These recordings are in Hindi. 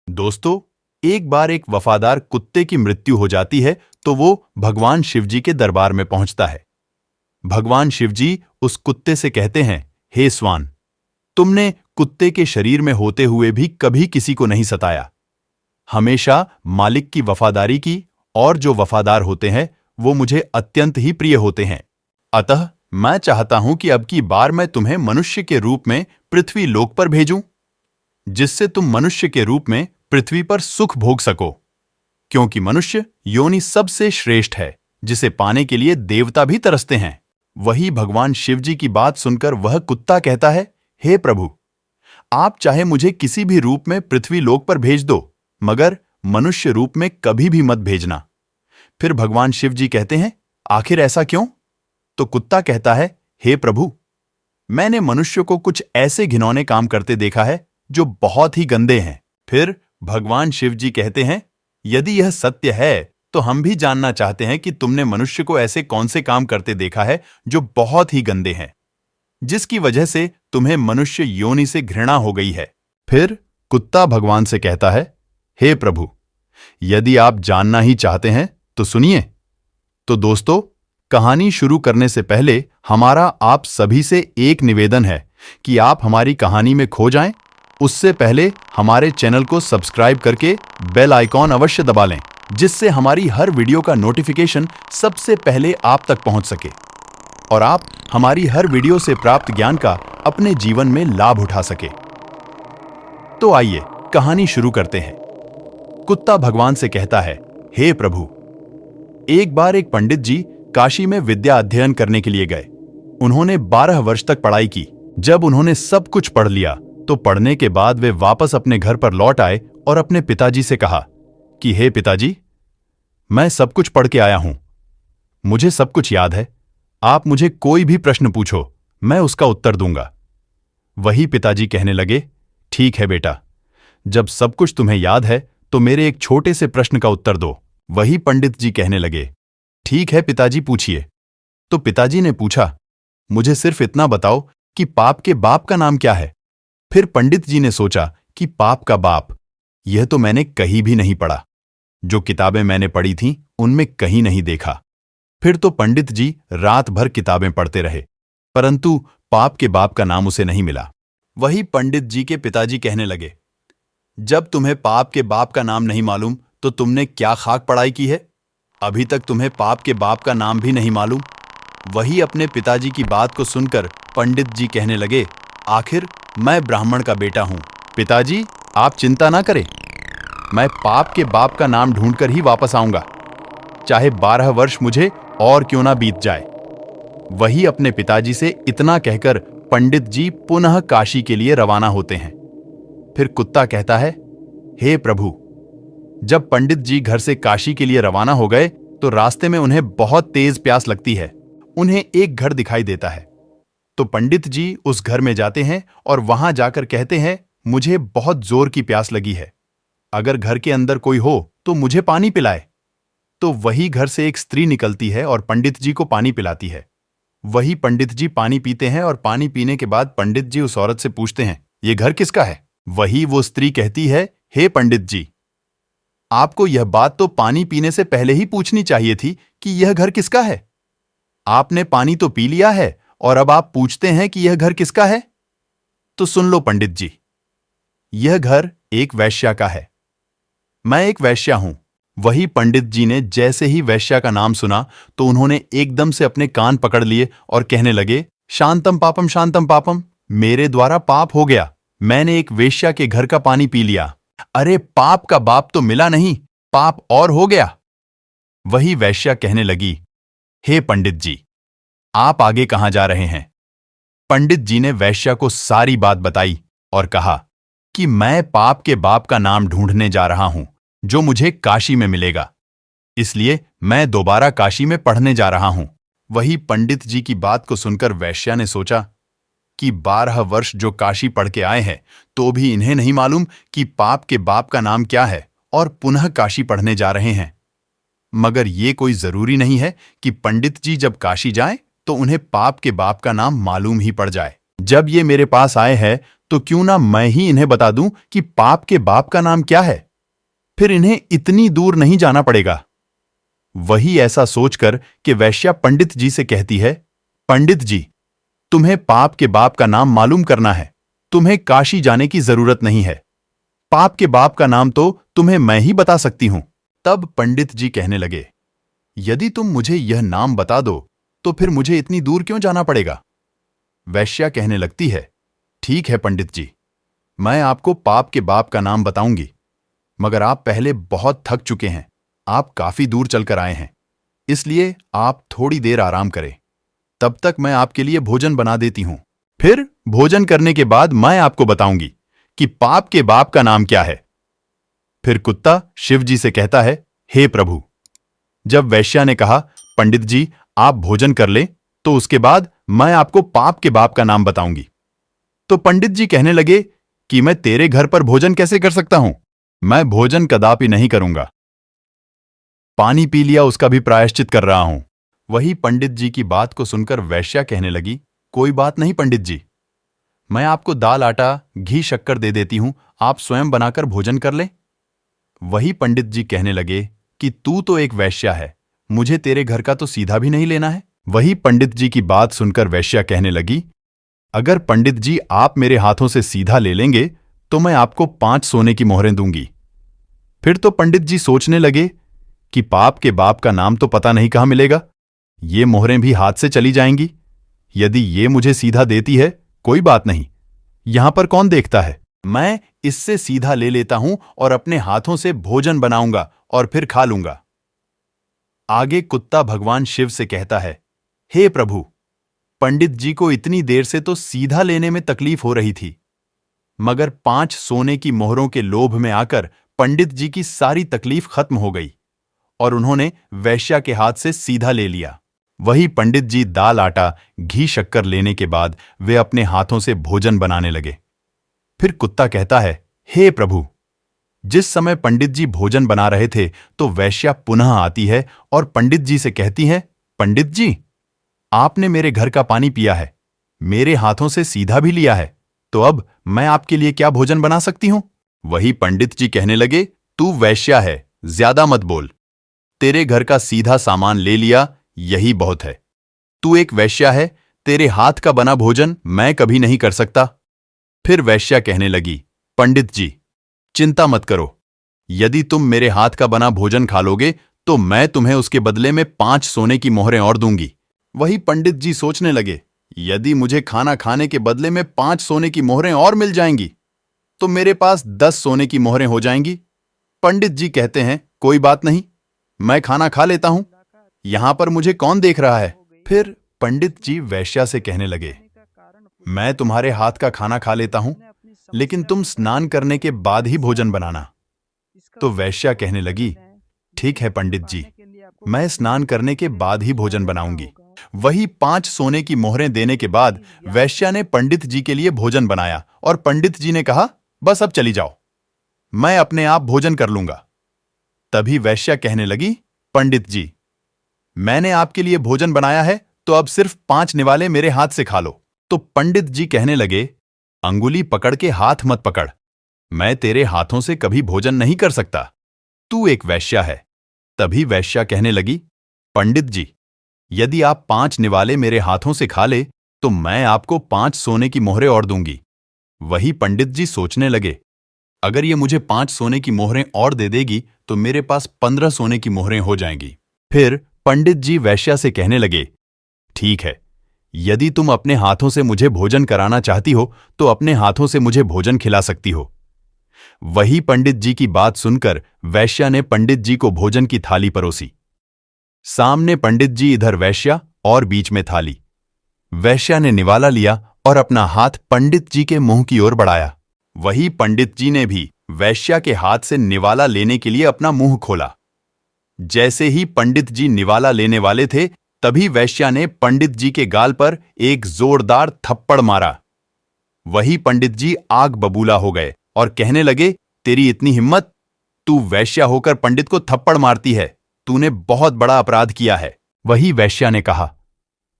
दोस्तों, एक बार एक वफादार कुत्ते की मृत्यु हो जाती है तो वो भगवान शिवजी के दरबार में पहुंचता है। भगवान शिवजी उस कुत्ते से कहते हैं, हे स्वान, तुमने कुत्ते के शरीर में होते हुए भी कभी किसी को नहीं सताया, हमेशा मालिक की वफादारी की, और जो वफादार होते हैं वो मुझे अत्यंत ही प्रिय होते हैं। अतः मैं चाहता हूं कि अब की बार मैं तुम्हें मनुष्य के रूप में पृथ्वी लोक पर भेजूं, जिससे तुम मनुष्य के रूप में पृथ्वी पर सुख भोग सको, क्योंकि मनुष्य योनि सबसे श्रेष्ठ है, जिसे पाने के लिए देवता भी तरसते हैं। वही भगवान शिवजी की बात सुनकर वह कुत्ता कहता है, हे प्रभु, आप चाहे मुझे किसी भी रूप में पृथ्वी लोक पर भेज दो, मगर मनुष्य रूप में कभी भी मत भेजना। फिर भगवान शिवजी कहते हैं, आखिर ऐसा क्यों? तो कुत्ता कहता है, हे प्रभु, मैंने मनुष्य को कुछ ऐसे घिनौने काम करते देखा है जो बहुत ही गंदे हैं। फिर भगवान शिवजी कहते हैं, यदि यह सत्य है तो हम भी जानना चाहते हैं कि तुमने मनुष्य को ऐसे कौन से काम करते देखा है जो बहुत ही गंदे हैं, जिसकी वजह से तुम्हें मनुष्य योनि से घृणा हो गई है। फिर कुत्ता भगवान से कहता है, हे प्रभु, यदि आप जानना ही चाहते हैं तो सुनिए। तो दोस्तों, कहानी शुरू करने से पहले हमारा आप सभी से एक निवेदन है कि आप हमारी कहानी में खो जाएं। उससे पहले हमारे चैनल को सब्सक्राइब करके बेल आइकॉन अवश्य दबा लें, जिससे हमारी हर वीडियो का नोटिफिकेशन सबसे पहले आप तक पहुंच सके और आप हमारी हर वीडियो से प्राप्त ज्ञान का अपने जीवन में लाभ उठा सके। तो आइए कहानी शुरू करते हैं। कुत्ता भगवान से कहता है, हे प्रभु, एक बार एक पंडित जी काशी में विद्या अध्ययन करने के लिए गए। उन्होंने 12 वर्ष तक पढ़ाई की। जब उन्होंने सब कुछ पढ़ लिया तो पढ़ने के बाद वे वापस अपने घर पर लौट आए और अपने पिताजी से कहा कि हे पिताजी, मैं सब कुछ पढ़ के आया हूं, मुझे सब कुछ याद है, आप मुझे कोई भी प्रश्न पूछो, मैं उसका उत्तर दूंगा। वही पिताजी कहने लगे, ठीक है बेटा, जब सब कुछ तुम्हें याद है तो मेरे एक छोटे से प्रश्न का उत्तर दो। वही पंडित जी कहने लगे, ठीक है पिताजी, पूछिए। तो पिताजी ने पूछा, मुझे सिर्फ इतना बताओ कि पाप के बाप का नाम क्या है। फिर पंडित जी ने सोचा कि पाप का बाप, यह तो मैंने कहीं भी नहीं पढ़ा, जो किताबें मैंने पढ़ी थीं उनमें कहीं नहीं देखा। फिर तो पंडित जी रात भर किताबें पढ़ते रहे, परंतु पाप के बाप का नाम उसे नहीं मिला। वही पंडित जी के पिताजी कहने लगे, जब तुम्हें पाप के बाप का नाम नहीं मालूम तो तुमने क्या खाक पढ़ाई की है? अभी तक तुम्हें पाप के बाप का नाम भी नहीं मालूम। वही अपने पिताजी की बात को सुनकर पंडित जी कहने लगे, आखिर मैं ब्राह्मण का बेटा हूं। पिताजी, आप चिंता ना करें, मैं पाप के बाप का नाम ढूंढकर ही वापस आऊंगा, चाहे 12 वर्ष मुझे और क्यों ना बीत जाए। वही अपने पिताजी से इतना कहकर पंडित जी पुनः काशी के लिए रवाना होते हैं। फिर कुत्ता कहता है, हे प्रभु, जब पंडित जी घर से काशी के लिए रवाना हो गए तो रास्ते में उन्हें बहुत तेज प्यास लगती है। उन्हें एक घर दिखाई देता है, तो पंडित जी उस घर में जाते हैं और वहां जाकर कहते हैं, मुझे बहुत जोर की प्यास लगी है, अगर घर के अंदर कोई हो तो मुझे पानी पिलाए। तो वही घर से एक स्त्री निकलती है और पंडित जी को पानी पिलाती है। वही पंडित जी पानी पीते हैं और पानी पीने के बाद पंडित जी उस औरत से पूछते हैं, ये घर किसका है? वही वो स्त्री कहती है, हे पंडित जी, आपको यह बात तो पानी पीने से पहले ही पूछनी चाहिए थी कि यह घर किसका है। आपने पानी तो पी लिया है और अब आप पूछते हैं कि यह घर किसका है। तो सुन लो पंडित जी, यह घर एक वैश्या का है, मैं एक वैश्या हूं। वही पंडित जी ने जैसे ही वैश्या का नाम सुना तो उन्होंने एकदम से अपने कान पकड़ लिए और कहने लगे, शांतम पापम, मेरे द्वारा पाप हो गया, मैंने एक वेश्या के घर का पानी पी लिया। अरे पाप का बाप तो मिला नहीं, पाप और हो गया। वही वैश्या कहने लगी, हे पंडित जी, आप आगे कहां जा रहे हैं? पंडित जी ने वैश्या को सारी बात बताई और कहा कि मैं पाप के बाप का नाम ढूंढने जा रहा हूं, जो मुझे काशी में मिलेगा, इसलिए मैं दोबारा काशी में पढ़ने जा रहा हूं। वही पंडित जी की बात को सुनकर वैश्या ने सोचा कि 12 वर्ष जो काशी पढ़ के आए हैं तो भी इन्हें नहीं मालूम कि पाप के बाप का नाम क्या है और पुनः काशी पढ़ने जा रहे हैं। मगर ये कोई जरूरी नहीं है कि पंडित जी जब काशी जाएं तो उन्हें पाप के बाप का नाम मालूम ही पड़ जाए। जब ये मेरे पास आए हैं तो क्यों ना मैं ही इन्हें बता दूं कि पाप के बाप का नाम क्या है, फिर इन्हें इतनी दूर नहीं जाना पड़ेगा। वही ऐसा सोचकर कि वैश्या पंडित जी से कहती है, पंडित जी, तुम्हें पाप के बाप का नाम मालूम करना है, तुम्हें काशी जाने की जरूरत नहीं है। पाप के बाप का नाम तो तुम्हें मैं ही बता सकती हूं। तब पंडित जी कहने लगे, यदि तुम मुझे यह नाम बता दो तो फिर मुझे इतनी दूर क्यों जाना पड़ेगा। वैश्या कहने लगती है, ठीक है पंडित जी, मैं आपको पाप के बाप का नाम बताऊंगी, मगर आप पहले बहुत थक चुके हैं, आप काफी दूर चलकर आए हैं, इसलिए आप थोड़ी देर आराम करें, तब तक मैं आपके लिए भोजन बना देती हूं। फिर भोजन करने के बाद मैं आपको बताऊंगी कि पाप के बाप का नाम क्या है। फिर कुत्ता शिव जी से कहता है, हे प्रभु। जब वैश्या ने कहा, पंडित जी आप भोजन कर लें, तो उसके बाद मैं आपको पाप के बाप का नाम बताऊंगी। तो पंडित जी कहने लगे कि मैं तेरे घर पर भोजन कैसे कर सकता हूं, मैं भोजन कदापि नहीं करूंगा। पानी पी लिया उसका भी प्रायश्चित कर रहा हूं। वही पंडित जी की बात को सुनकर वैश्या कहने लगी, कोई बात नहीं पंडित जी, मैं आपको दाल आटा घी शक्कर दे देती हूं, आप स्वयं बनाकर भोजन कर लें। वही पंडित जी कहने लगे कि तू तो एक वैश्या है, मुझे तेरे घर का तो सीधा भी नहीं लेना है। वही पंडित जी की बात सुनकर वैश्या कहने लगी, अगर पंडित जी आप मेरे हाथों से सीधा ले लेंगे तो मैं आपको 5 सोने की मोहरें दूंगी। फिर तो पंडित जी सोचने लगे कि पाप के बाप का नाम तो पता नहीं कहां मिलेगा, ये मोहरें भी हाथ से चली जाएंगी। यदि ये मुझे सीधा देती है कोई बात नहीं, यहां पर कौन देखता है, मैं इससे सीधा ले लेता हूं और अपने हाथों से भोजन बनाऊंगा और फिर खा लूंगा। आगे कुत्ता भगवान शिव से कहता है, हे प्रभु, पंडित जी को इतनी देर से तो सीधा लेने में तकलीफ हो रही थी, मगर 5 सोने की मोहरों के लोभ में आकर पंडित जी की सारी तकलीफ खत्म हो गई और उन्होंने वैश्या के हाथ से सीधा ले लिया। वही पंडित जी दाल आटा घी शक्कर लेने के बाद वे अपने हाथों से भोजन बनाने लगे। फिर कुत्ता कहता है, हे प्रभु, जिस समय पंडित जी भोजन बना रहे थे तो वैश्या पुनः आती है और पंडित जी से कहती है, पंडित जी आपने मेरे घर का पानी पिया है, मेरे हाथों से सीधा भी लिया है, तो अब मैं आपके लिए क्या भोजन बना सकती हूं। वही पंडित जी कहने लगे, तू वैश्या है, ज्यादा मत बोल, तेरे घर का सीधा सामान ले लिया यही बहुत है। तू एक वैश्या है, तेरे हाथ का बना भोजन मैं कभी नहीं कर सकता। फिर वैश्या कहने लगी, पंडित जी चिंता मत करो, यदि तुम मेरे हाथ का बना भोजन खा लोगे तो मैं तुम्हें उसके बदले में 5 सोने की मोहरें और दूंगी। वही पंडित जी सोचने लगे, यदि मुझे खाना खाने के बदले में 5 सोने की मोहरें और मिल जाएंगी तो मेरे पास 10 सोने की मोहरें हो जाएंगी। पंडित जी कहते हैं, कोई बात नहीं, मैं खाना खा लेता हूं, यहां पर मुझे कौन देख रहा है। फिर पंडित जी वैश्या से कहने लगे, मैं तुम्हारे हाथ का खाना खा लेता हूं, लेकिन तुम स्नान करने के बाद ही भोजन बनाना। तो वैश्या कहने लगी, ठीक है पंडित जी, मैं स्नान करने के बाद ही भोजन बनाऊंगी। वही 5 सोने की मोहरें देने के बाद वैश्या ने पंडित जी के लिए भोजन बनाया और पंडित जी ने कहा, बस अब चली जाओ, मैं अपने आप भोजन कर लूंगा। तभी वैश्या कहने लगी, पंडित जी मैंने आपके लिए भोजन बनाया है तो अब सिर्फ 5 निवाले मेरे हाथ से खा लो। तो पंडित जी कहने लगे, अंगुली पकड़ के हाथ मत पकड़, मैं तेरे हाथों से कभी भोजन नहीं कर सकता, तू एक वैश्या है। तभी वैश्या कहने लगी, पंडित जी यदि आप 5 निवाले मेरे हाथों से खा ले तो मैं आपको 5 सोने की मोहरें और दूंगी। वही पंडित जी सोचने लगे, अगर ये मुझे 5 सोने की मोहरें और दे देगी तो मेरे पास 15 सोने की मोहरें हो जाएंगी। फिर पंडित जी वैश्या से कहने लगे, ठीक है, यदि तुम अपने हाथों से मुझे भोजन कराना चाहती हो तो अपने हाथों से मुझे भोजन खिला सकती हो। वही पंडित जी की बात सुनकर वैश्या ने पंडित जी को भोजन की थाली परोसी। सामने पंडित जी, इधर वैश्या और बीच में थाली। वैश्या ने निवाला लिया और अपना हाथ पंडित जी के मुंह की ओर बढ़ाया। वही पंडित जी ने भी वैश्या के हाथ से निवाला लेने के लिए अपना मुंह खोला। जैसे ही पंडित जी निवाला लेने वाले थे तभी वैश्या ने पंडित जी के गाल पर एक जोरदार थप्पड़ मारा। वही पंडित जी आग बबूला हो गए और कहने लगे, तेरी इतनी हिम्मत, तू वैश्या होकर पंडित को थप्पड़ मारती है, तूने बहुत बड़ा अपराध किया है। वही वैश्या ने कहा,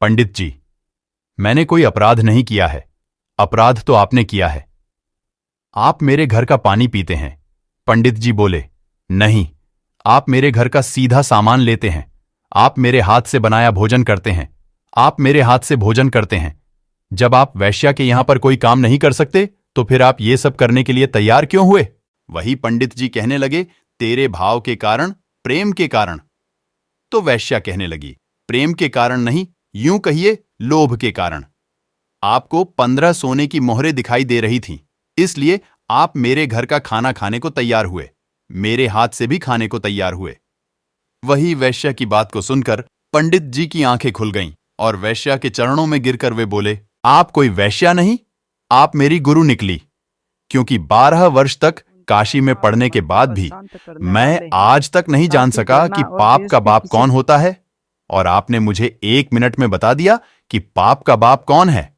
पंडित जी मैंने कोई अपराध नहीं किया है, अपराध तो आपने किया है। आप मेरे घर का पानी पीते हैं। पंडित जी बोले, नहीं, आप मेरे घर का सीधा सामान लेते हैं। आप मेरे हाथ से बनाया भोजन करते हैं। आप मेरे हाथ से भोजन करते हैं। जब आप वैश्या के यहां पर कोई काम नहीं कर सकते तो फिर आप ये सब करने के लिए तैयार क्यों हुए? वही पंडित जी कहने लगे, तेरे भाव के कारण, प्रेम के कारण। तो वैश्या कहने लगी, प्रेम के कारण नहीं, यूं कहिए लोभ के कारण। आपको 15 सोने की मोहरें दिखाई दे रही थीं, इसलिए आप मेरे घर का खाना खाने को तैयार हुए, मेरे हाथ से भी खाने को तैयार हुए। वही वैश्या की बात को सुनकर पंडित जी की आंखें खुल गईं और वैश्या के चरणों में गिरकर वे बोले, आप कोई वैश्या नहीं, आप मेरी गुरु निकली, क्योंकि 12 वर्ष तक काशी में पढ़ने के बाद भी मैं आज तक नहीं जान सका कि पाप का बाप कौन होता है, और आपने मुझे 1 मिनट में बता दिया कि पाप का बाप कौन है।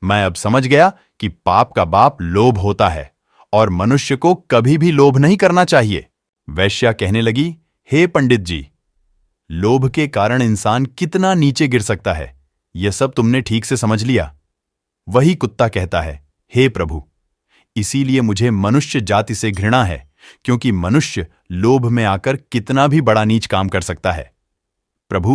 मैं अब समझ गया कि पाप का बाप लोभ होता है और मनुष्य को कभी भी लोभ नहीं करना चाहिए। वैश्या कहने लगी, हे पंडित जी, लोभ के कारण इंसान कितना नीचे गिर सकता है, यह सब तुमने ठीक से समझ लिया। वही कुत्ता कहता है, हे प्रभु, इसीलिए मुझे मनुष्य जाति से घृणा है, क्योंकि मनुष्य लोभ में आकर कितना भी बड़ा नीच काम कर सकता है। प्रभु,